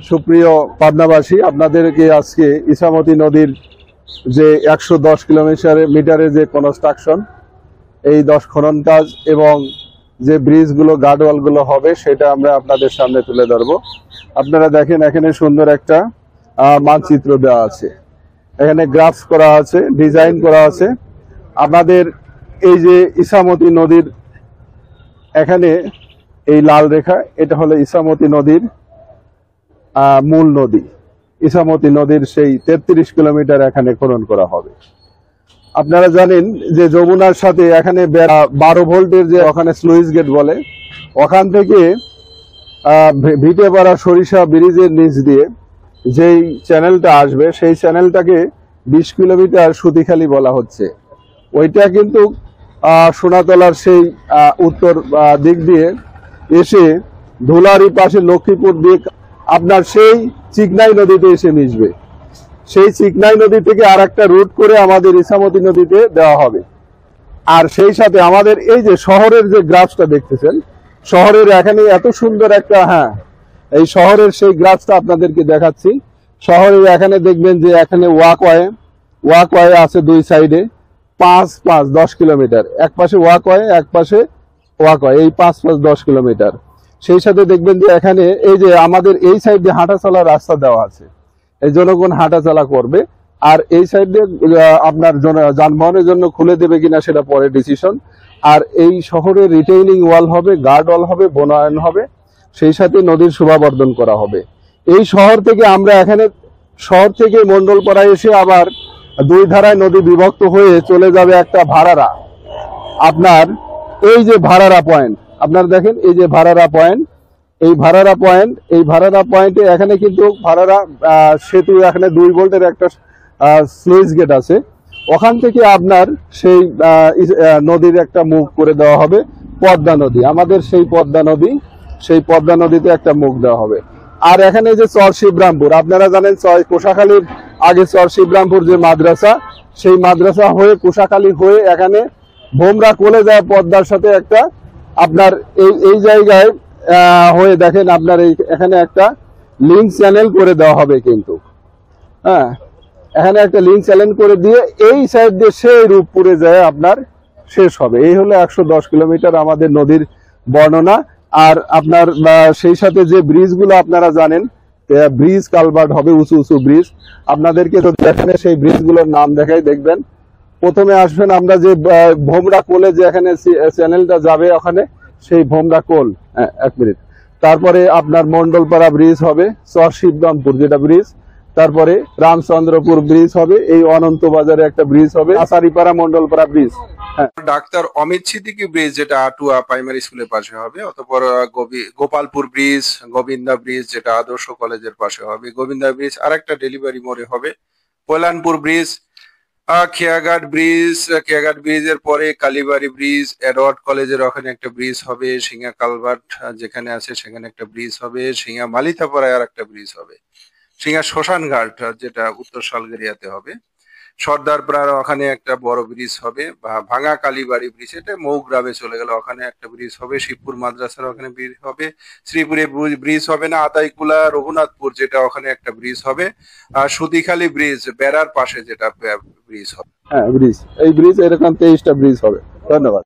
সুপ্রিয় পাবনাবাসী, আপনাদেরকে আজকে ইছামতি নদীর যে 110 মিটারের যে কনস্ট্রাকশন, এই 10 খনন কাজ এবং যে ব্রিজগুলো গার্ডওয়ালগুলো হবে সেটা আমরা আপনাদের সামনে তুলে ধরবো। আপনারা দেখেন এখানে সুন্দর একটা মানচিত্র দেওয়া আছে, এখানে গ্রাফস করা আছে, ডিজাইন করা আছে। আমাদের এই যে ইছামতি নদীর এখানে এই লাল রেখা, এটা হলো ইছামতি নদীর মূল নদী। ইছামতি নদীর সেই 33 কিলোমিটার এখানে খনন করা হবে। আপনারা জানেন যে যমুনার সাথে এখানে 12 ভোল্টের যে ওখানে স্লুইস গেট বলে, ওখান থেকে ভিটেপাড়া সরিষা ব্রিজের নিচ দিয়ে যেই চ্যানেলটা আসবে সেই চ্যানেলটাকে 20 কিলোমিটার সুতিখালি বলা হচ্ছে। ওইটা কিন্তু সোনাতলার সেই উত্তর দিক দিয়ে এসে ধুলারি পাশে লক্ষ্মীপুর দিয়ে আপনার সেই চিকনাই নদীতে এসে মিশবে। সেই চিকনাই নদী থেকে আর একটা রুট করে আমাদের ইছামতি নদীতে দেওয়া হবে। আর সেই সাথে আমাদের এই যে শহরের যে গ্রাফসটা দেখতেছেন, শহরের এখানে এত সুন্দর একটা এই শহরের সেই গ্রাফসটা আপনাদেরকে দেখাচ্ছি। শহরের এখানে দেখবেন যে এখানে ওয়াকওয়ে আছে দুই সাইডে, 5-5-10 কিলোমিটার, এক পাশে ওয়াকওয়ে এক পাশে ওয়াকওয়ে, এই 5-5-10 কিলোমিটার। সেই সাথে দেখবেন যে এখানে এই যে আমাদের এই সাইড দিয়ে হাঁটা চলার রাস্তা দেওয়া আছে, এই জনগণ হাঁটা চলা করবে। আর এই সাইড দিয়ে আপনার যানবাহনের জন্য খুলে দেবে কিনা সেটা পরে ডিসিশন। আর এই শহরে রিটেইনিং ওয়াল হবে, গার্ড ওয়াল হবে, বনায়ন হবে, সেই সাথে নদীর শোভাবর্ধন করা হবে। এই শহর থেকে আমরা এখানে শহর থেকে মন্ডলপাড়ায় এসে আবার দুই ধারায় নদী বিভক্ত হয়ে চলে যাবে একটা ভাড়ারা। আপনার এই যে ভাড়ারা পয়েন্ট, আপনারা দেখেন এই যে ভাড়ারা পয়েন্ট, এই ভাড়ারা পয়েন্টে এখানে কিন্তু ভাড়ারা সেতু, এখানে 2 ভোল্টের একটা স্লুইস গেট আছে। ওখান থেকে আপনার সেই নদীর একটা মুখ করে দেওয়া হবে পদ্মা নদী, আমাদের সেই পদ্মা নদীতে একটা মুখ দেওয়া হবে। আর এখানে যে চর শিবরামপুর, আপনারা জানেন কোষাখালীর আগে চর শিবরামপুর যে মাদ্রাসা, সেই মাদ্রাসা হয়ে কোষাখালী হয়ে এখানে ভোমরা কোলে যায় পদ্মার সাথে একটা আপনার এই জায়গায় হয়ে দেখেন আপনার এখানে একটা লিঙ্ক চ্যানেল করে দেওয়া হবে কিন্তু। এখানে একটা লিঙ্ক চ্যানেল করে দিয়ে এই সাইড দিয়ে সেই রূপপুরে যায় আপনার শেষ হবে। এই হলো 110 কিলোমিটার আমাদের নদীর বর্ণনা। আর আপনার সেই সাথে যে ব্রিজগুলো আপনারা জানেন, ব্রিজ কালভার্ট হবে, উঁচু উঁচু ব্রিজ। আপনাদেরকে তো এখানে সেই ব্রিজগুলোর নাম দেখাই। দেখবেন প্রথমে আসবেন আমরা যে ভোমরা কোলে যে এখানে চ্যানেলটা যাবে, ওখানে সেই ভোমরা কোল, 1 মিনিট। তারপরে আপনার মন্ডলপাড়া ব্রিজ হবে, চর শিবরামপুর যেটা ব্রিজ, তারপরে রামচন্দ্রপুর ব্রিজ হবে, এই অনন্ত বাজারে একটা ব্রিজ হবে, আসারিপাড়া মন্ডলপাড়া ব্রিজ। ডাক্তার অমিত সিদ্দিকী ব্রিজ যেটা আটুয়া প্রাইমারি স্কুলের পাশে হবে, অতঃপর গোপালপুর ব্রিজ, গোবিন্দা ব্রিজ যেটা আদর্শ কলেজের পাশে হবে, গোবিন্দা ব্রিজ আর একটা ডেলিভারি মোড়ে হবে, পয়লানপুর ব্রিজ, খেয়াঘাট ব্রিজের পরে কালীবাড়ি ব্রিজ, এডওয়ার্ড কলেজের ওখানে একটা ব্রিজ হবে, সিঙ্গা কালভার্ট যেখানে আছে সেখানে একটা ব্রিজ হবে, সিঙ্গা মালিতাপাড়ায় আর একটা ব্রিজ হবে, সিঙ্গা শ্মশান ঘাট যেটা উত্তর শালগেরিয়াতে হবে, সর্দারপাড়ার ওখানে একটা বড় ব্রিজ হবে, ভাঙা কালীবাড়ি ব্রিজ এটা মৌগ্রামে চলে গেল, ওখানে একটা ব্রিজ হবে, শিবপুর মাদ্রাসার ওখানে ব্রিজ হবে, শ্রীপুরে ব্রিজ হবে না, আতাইকুলা রঘুনাথপুর যেটা ওখানে একটা ব্রিজ হবে, আর সুতিখালী ব্রিজ বেড়ার পাশে যেটা ব্রিজ হবে। এই ব্রিজ এরকম 23টা ব্রিজ হবে। ধন্যবাদ।